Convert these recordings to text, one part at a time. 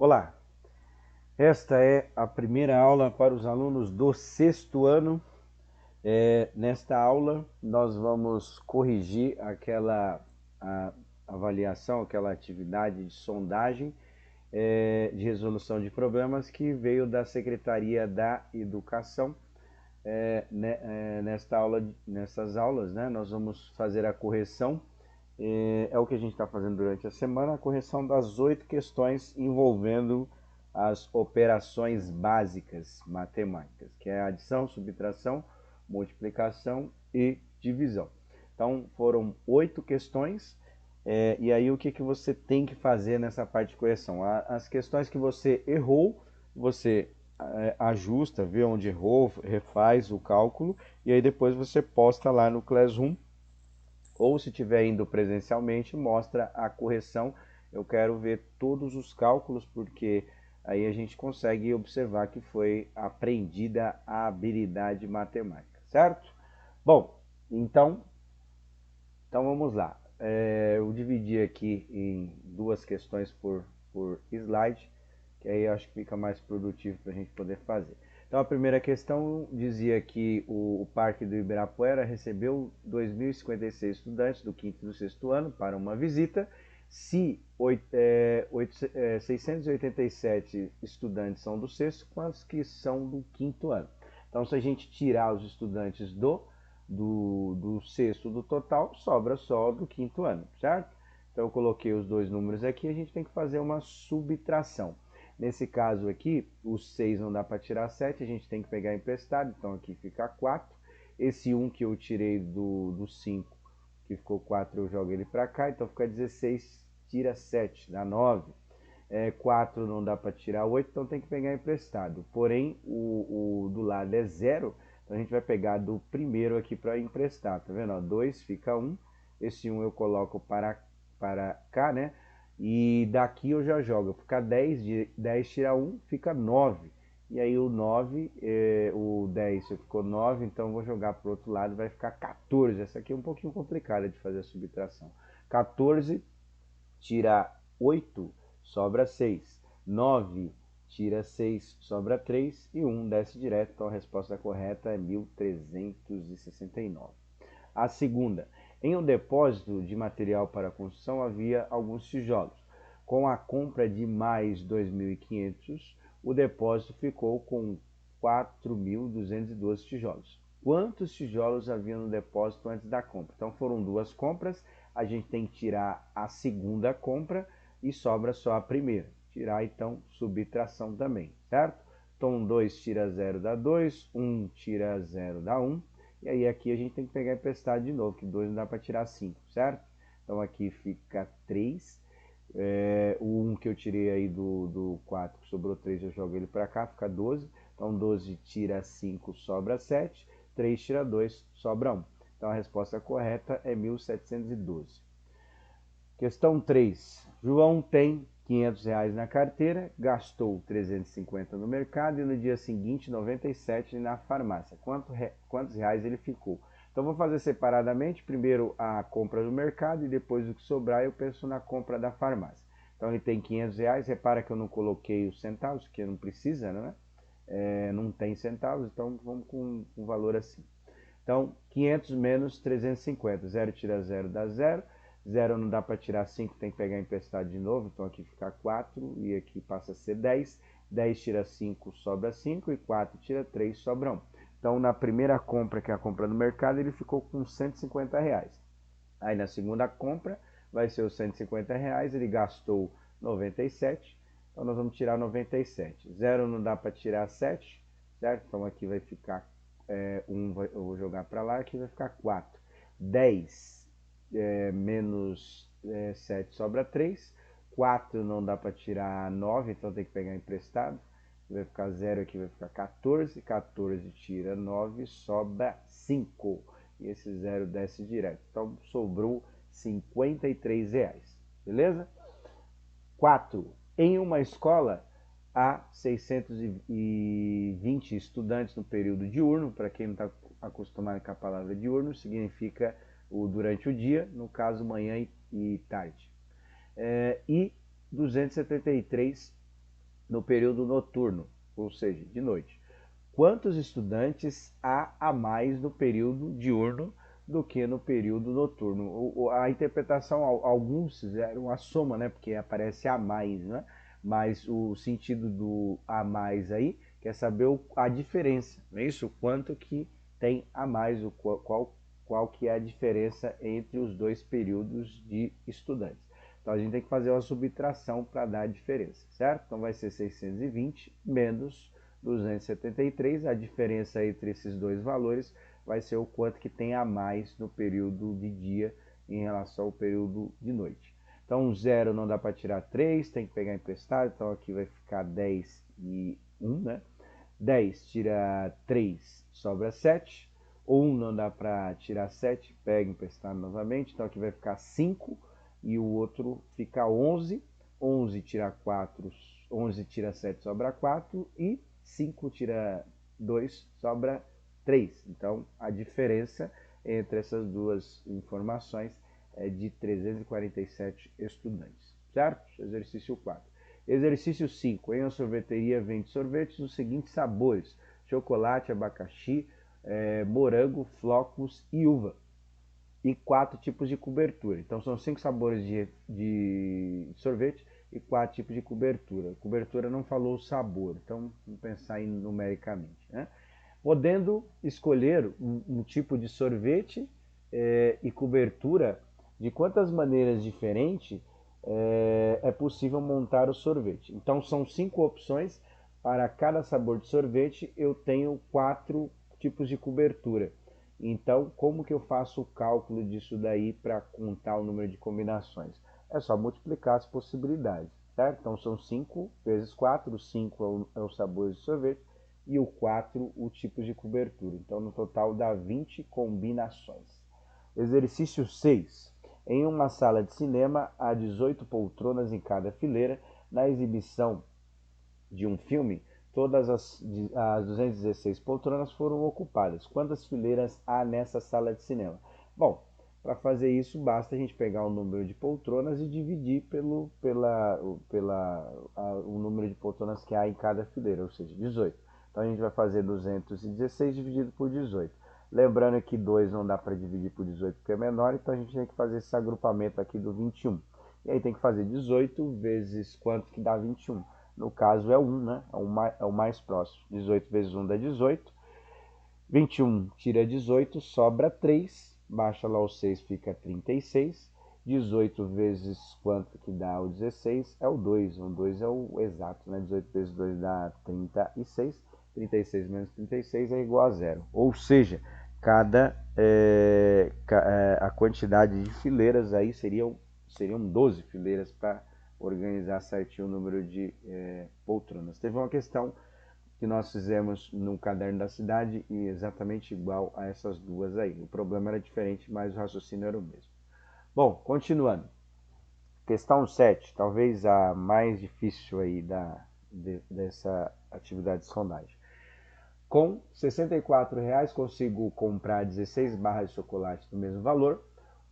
Olá, esta é a primeira aula para os alunos do sexto ano. Nesta aula nós vamos corrigir aquela avaliação, aquela atividade de sondagem de resolução de problemas que veio da Secretaria da Educação. Nessas aulas, né, nós vamos fazer a correção. É o que a gente está fazendo durante a semana, a correção das 8 questões envolvendo as operações básicas matemáticas, que é adição, subtração, multiplicação e divisão. Então foram 8 questões, e aí o que você tem que fazer nessa parte de correção? As questões que você errou, você ajusta, vê onde errou, refaz o cálculo, e aí depois você posta lá no Classroom, ou se estiver indo presencialmente, mostra a correção. Eu quero ver todos os cálculos, porque aí a gente consegue observar que foi aprendida a habilidade matemática, certo? Bom, então vamos lá. Eu dividi aqui em duas questões por slide, que aí eu acho que fica mais produtivo para a gente poder fazer. Então a primeira questão dizia que o Parque do Ibirapuera recebeu 2.056 estudantes do quinto e do sexto ano para uma visita. Se 687 estudantes são do sexto, quantos que são do quinto ano? Então se a gente tirar os estudantes do sexto do total, sobra só do quinto ano, certo? Então eu coloquei os dois números aqui, a gente tem que fazer uma subtração. Nesse caso aqui, o 6 não dá para tirar 7, a gente tem que pegar emprestado, então aqui fica 4. Esse 1 que eu tirei do 5, que ficou 4, eu jogo ele para cá, então fica 16, tira 7, dá 9. 4 não dá para tirar 8, então tem que pegar emprestado. Porém, o do lado é 0, então a gente vai pegar do primeiro aqui para emprestar, tá vendo? 2 fica 1, esse 1 eu coloco para cá, né? E daqui eu já jogo, fica 10, 10 tira 1, fica 9. E aí o 9, o 10 ficou 9, então eu vou jogar para o outro lado, vai ficar 14. Essa aqui é um pouquinho complicada de fazer a subtração. 14 tira 8, sobra 6. 9 tira 6, sobra 3. E 1 desce direto, então a resposta correta é 1369. A segunda, em um depósito de material para construção havia alguns tijolos. Com a compra de mais 2.500, o depósito ficou com 4.212 tijolos. Quantos tijolos havia no depósito antes da compra? Então foram duas compras, a gente tem que tirar a segunda compra e sobra só a primeira. Tirar então subtração também, certo? Então 2 tira 0 dá 2, 1 tira 0 dá 1. E aí aqui a gente tem que pegar emprestado de novo, que 2 não dá para tirar 5, certo? Então aqui fica 3. O 1 que eu tirei aí do 4, que sobrou 3, eu jogo ele para cá, fica 12. Então 12 tira 5, sobra 7. 3 tira 2, sobra 1. Então a resposta correta é 1712. Questão 3. João tem R$ 500 na carteira, gastou 350 no mercado e no dia seguinte 97 na farmácia. Quantos reais ele ficou? Então vou fazer separadamente, primeiro a compra do mercado e depois o que sobrar eu penso na compra da farmácia. Então ele tem R$ 500, repara que eu não coloquei os centavos, porque não precisa, né? Não tem centavos, então vamos com um valor assim. Então 500 menos 350, 0 tira 0 dá 0. 0 não dá para tirar 5, tem que pegar emprestado de novo, então aqui fica 4 e aqui passa a ser 10. 10 tira 5, sobra 5 e 4 tira 3, sobra 1. Então na primeira compra, que é a compra no mercado, ele ficou com R$ 150. Aí na segunda compra vai ser os R$ 150, ele gastou 97, então nós vamos tirar 97. 0 não dá para tirar 7, certo? Então aqui vai ficar 1, eu vou jogar para lá, aqui vai ficar 4. 10 menos 7 sobra 3. 4 não dá para tirar 9, então tem que pegar emprestado. Vai ficar 0 aqui, vai ficar 14. 14 tira 9, sobra 5. E esse 0 desce direto. Então sobrou R$ 53. Beleza? 4. Em uma escola há 620 estudantes no período diurno. Para quem não está acostumado com a palavra diurno, significa durante o dia, no caso manhã e tarde. E 273 no período noturno, ou seja, de noite. Quantos estudantes há a mais no período diurno do que no período noturno? A interpretação, alguns fizeram a soma, né? Porque aparece a mais, né? Mas o sentido do a mais aí quer saber a diferença, não é isso? Quanto que tem a mais, qual que é a diferença entre os dois períodos de estudantes. Então a gente tem que fazer uma subtração para dar a diferença, certo? Então vai ser 620 menos 273, a diferença entre esses dois valores vai ser o quanto que tem a mais no período de dia em relação ao período de noite. Então, 0 não dá para tirar 3, tem que pegar emprestado, então aqui vai ficar 10 e 1, né? 10 tira 3, sobra 7. 1 não dá para tirar 7, pega emprestado novamente, então aqui vai ficar 5 e o outro fica 11. 11 tira 4, 11 tira 7, sobra 4 e 5 tira 2, sobra 3. Então, a diferença entre essas duas informações é de 347 estudantes, certo? Exercício 4. Exercício 5. Em uma sorveteria vende sorvetes dos seguintes sabores: chocolate, abacaxi, morango, flocos e uva. E 4 tipos de cobertura. Então, são 5 sabores de sorvete e 4 tipos de cobertura. Cobertura não falou o sabor, então vamos pensar numericamente, né? Podendo escolher um tipo de sorvete e cobertura, de quantas maneiras diferentes é possível montar o sorvete. Então, são 5 opções. Para cada sabor de sorvete, eu tenho 4 tipos de cobertura. Então, como que eu faço o cálculo disso daí para contar o número de combinações? É só multiplicar as possibilidades, certo? Então, são 5 vezes 4, o 5 é o sabor de sorvete e o 4 o tipo de cobertura. Então, no total dá 20 combinações. Exercício 6. Em uma sala de cinema, há 18 poltronas em cada fileira. Na exibição de um filme, todas as 216 poltronas foram ocupadas. Quantas fileiras há nessa sala de cinema? Bom, para fazer isso, basta a gente pegar o número de poltronas e dividir o número de poltronas que há em cada fileira, ou seja, 18. Então a gente vai fazer 216 dividido por 18. Lembrando que 2 não dá para dividir por 18 porque é menor, então a gente tem que fazer esse agrupamento aqui do 21. E aí tem que fazer 18 vezes quanto que dá 21. No caso é 1, né? É o mais próximo. 18 vezes 1 dá 18. 21 tira 18, sobra 3. Baixa lá o 6, fica 36. 18 vezes quanto que dá o 16? É o 2. O 2 é o exato, né? 18 vezes 2 dá 36. 36 menos 36 é igual a 0. Ou seja, a quantidade de fileiras aí seriam 12 fileiras para organizar certinho o número de poltronas. Teve uma questão que nós fizemos no caderno da cidade e exatamente igual a essas duas aí. O problema era diferente, mas o raciocínio era o mesmo. Bom, continuando. Questão 7, talvez a mais difícil aí dessa atividade de sondagem. Com R$ 64,00 consigo comprar 16 barras de chocolate do mesmo valor.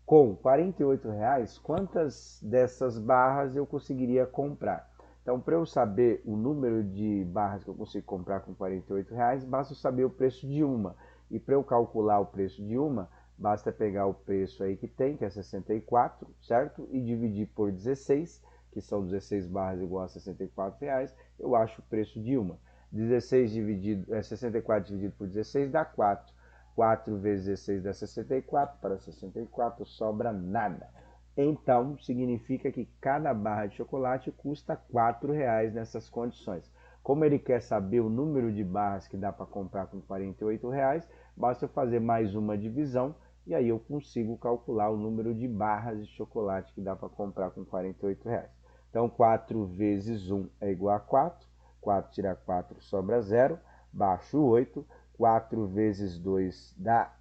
Com R$ 48,00, quantas dessas barras eu conseguiria comprar? Então, para eu saber o número de barras que eu consigo comprar com R$ 48,00, basta eu saber o preço de uma. E para eu calcular o preço de uma, basta pegar o preço aí que tem, que é 64, certo? E dividir por 16, que são 16 barras igual a R$ 64,00, eu acho o preço de uma. 64 dividido por 16 dá 4. 4 vezes 16 dá 64, para 64 sobra nada. Então, significa que cada barra de chocolate custa R$ 4,00 nessas condições. Como ele quer saber o número de barras que dá para comprar com R$ 48,00, basta eu fazer mais uma divisão e aí eu consigo calcular o número de barras de chocolate que dá para comprar com R$ 48,00. Então, 4 vezes 1 é igual a 4. 4 tira 4 sobra 0. Baixo 8. 4 vezes 2 dá,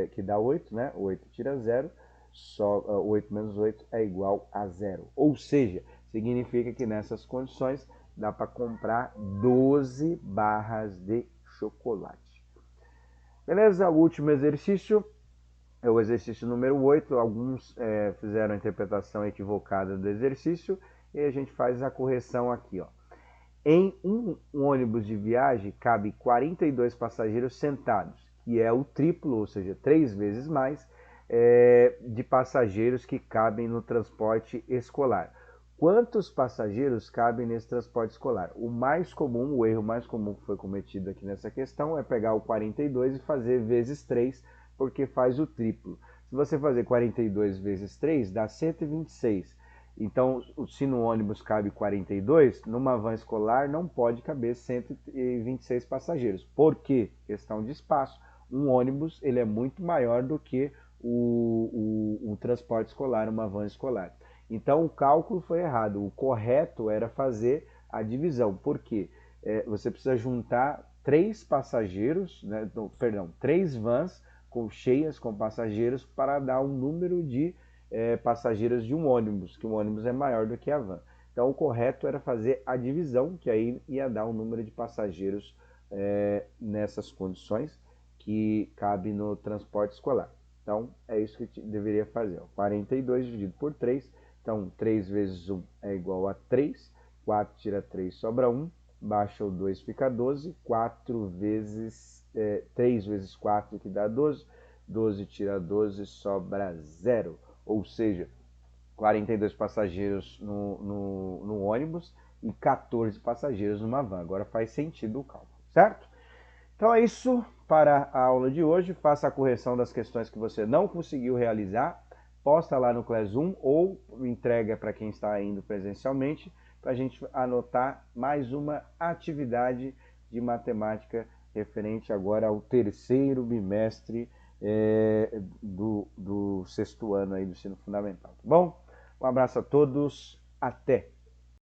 que dá 8, né? 8 tira 0. 8 menos 8 é igual a 0. Ou seja, significa que nessas condições dá para comprar 12 barras de chocolate. Beleza? O último exercício é o exercício número 8. Alguns fizeram a interpretação equivocada do exercício e aí a gente faz a correção aqui, ó. Em um ônibus de viagem cabe 42 passageiros sentados, que é o triplo, ou seja, 3 vezes mais de passageiros que cabem no transporte escolar. Quantos passageiros cabem nesse transporte escolar? O mais comum, o erro mais comum que foi cometido aqui nessa questão é pegar o 42 e fazer vezes 3, porque faz o triplo. Se você fazer 42 vezes 3, dá 126. Então, se no ônibus cabe 42, numa van escolar não pode caber 126 passageiros. Por quê? Questão de espaço. Um ônibus ele é muito maior do que o transporte escolar, uma van escolar. Então, o cálculo foi errado. O correto era fazer a divisão. Por quê? Você precisa juntar 3 passageiros, né, perdão, 3 vans cheias com passageiros para dar um número de passageiros de um ônibus, que o ônibus é maior do que a van. Então o correto era fazer a divisão, que aí ia dar um número de passageiros nessas condições que cabe no transporte escolar. Então é isso que deveria fazer, ó. 42 dividido por 3, então 3 vezes 1 é igual a 3, 4 tira 3 sobra 1, baixa o 2 fica 12, 3 vezes 4 que dá 12, 12 tira 12 sobra 0. Ou seja, 42 passageiros no ônibus e 14 passageiros numa van. Agora faz sentido o cálculo, certo? Então é isso para a aula de hoje. Faça a correção das questões que você não conseguiu realizar. Posta lá no Classroom ou entrega para quem está indo presencialmente, para a gente anotar mais uma atividade de matemática referente agora ao terceiro bimestre do sexto ano aí do ensino fundamental. Tá bom? Um abraço a todos, até!